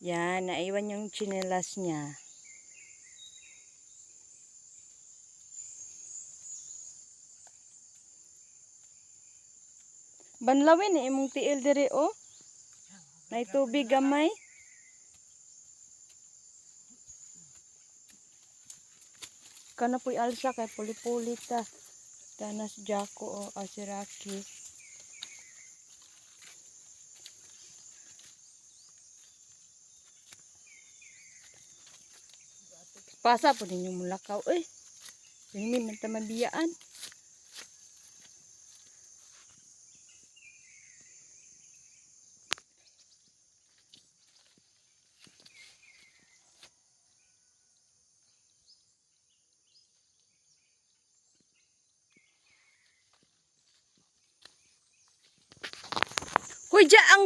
Yan, naiwan yung tsinelas niya. Banlawin eh, imong tiil diri o. Nay tubig gamay. Kana po'y alsa kay puli-puli ta. Tanas Jaco o Asiraki. Pasa po ninyong mulakaw. Hindi man ta mabiyaan. Hoy, ang